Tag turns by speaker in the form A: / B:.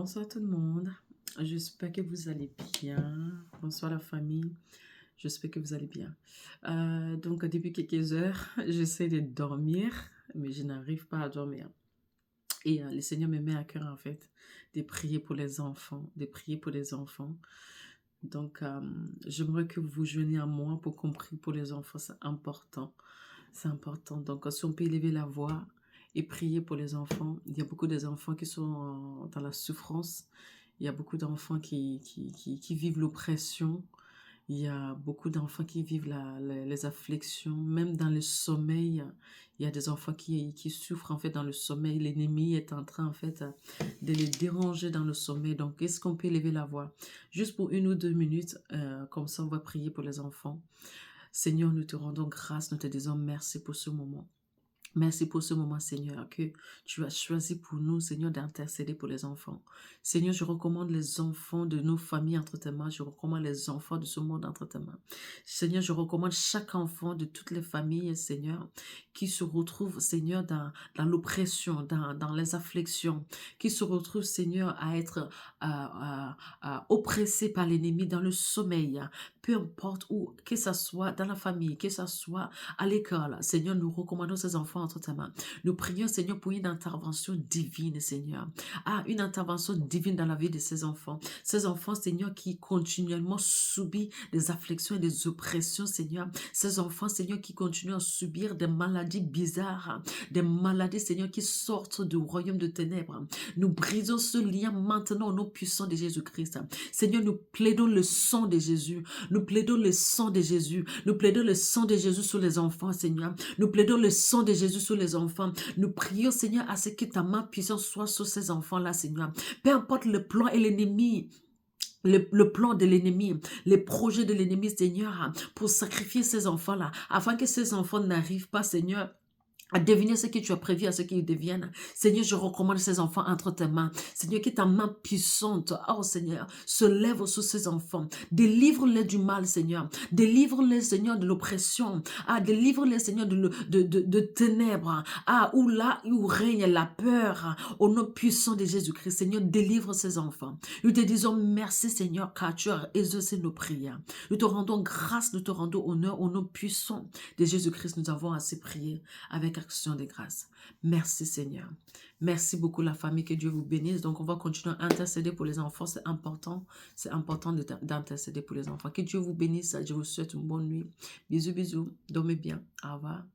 A: Bonsoir tout le monde. J'espère que vous allez bien. Bonsoir la famille. J'espère que vous allez bien. Donc depuis quelques heures, j'essaie de dormir, mais je n'arrive pas à dormir. Et le Seigneur me met à cœur en fait de prier pour les enfants, de prier pour les enfants. Donc j'aimerais que vous vous joigniez à moi pour qu'on prie pour les enfants. C'est important. C'est important. Donc si on peut élever la voix et prier pour les enfants. Il y a beaucoup d'enfants qui sont dans la souffrance. Il y a beaucoup d'enfants qui vivent l'oppression. Il y a beaucoup d'enfants qui vivent les afflictions. Même dans le sommeil, il y a des enfants qui souffrent en fait dans le sommeil. L'ennemi est en train en fait de les déranger dans le sommeil. Donc, est-ce qu'on peut élever la voix? Juste pour 1 ou 2 minutes, comme ça on va prier pour les enfants. Seigneur, nous te rendons grâce, nous te disons merci pour ce moment. Merci pour ce moment, Seigneur, que tu as choisi pour nous, Seigneur, d'intercéder pour les enfants. Seigneur, je recommande les enfants de nos familles entre tes mains. Je recommande les enfants de ce monde entre tes mains. Seigneur, je recommande chaque enfant de toutes les familles, Seigneur, qui se retrouve, Seigneur, dans l'oppression, dans les afflictions, qui se retrouve, Seigneur, à être oppressé par l'ennemi dans le sommeil. Peu importe où, que ce soit dans la famille, que ce soit à l'école. Seigneur, nous recommandons ces enfants entre ta main. Nous prions, Seigneur, pour une intervention divine, Seigneur. Une intervention divine dans la vie de ces enfants. Ces enfants, Seigneur, qui continuellement subissent des afflictions et des oppressions, Seigneur. Ces enfants, Seigneur, qui continuent à subir des maladies bizarres, des maladies, Seigneur, qui sortent du royaume de ténèbres. Nous brisons ce lien maintenant au nom puissant de Jésus-Christ. Seigneur, nous plaidons le sang de Jésus. Nous plaidons le sang de Jésus. Nous plaidons le sang de Jésus sur les enfants, Seigneur. Nous plaidons le sang de Jésus sur les enfants. Nous prions, Seigneur, à ce que ta main puissante soit sur ces enfants-là, Seigneur. Peu importe le plan et l'ennemi. Le plan de l'ennemi, les projets de l'ennemi, Seigneur, pour sacrifier ces enfants-là, afin que ces enfants n'arrivent pas, Seigneur, à deviner ce que tu as prévu, à ce qu'ils deviennent. Seigneur, je recommande ces enfants entre tes mains. Seigneur, que ta main puissante, oh Seigneur, se lève sur ces enfants. Délivre-les du mal, Seigneur. Délivre-les, Seigneur, de l'oppression. Délivre-les, Seigneur, de ténèbres. Où règne la peur. Au nom puissant de Jésus-Christ, Seigneur, délivre ces enfants. Nous te disons merci, Seigneur, car tu as exaucé nos prières. Nous te rendons grâce, nous te rendons honneur au nom puissant de Jésus-Christ. Nous avons assez prié avec action de grâce. Merci Seigneur. Merci beaucoup la famille, que Dieu vous bénisse. Donc on va continuer à intercéder pour les enfants, c'est important d'intercéder pour les enfants. Que Dieu vous bénisse, je vous souhaite une bonne nuit. Bisous, bisous, dormez bien, au revoir.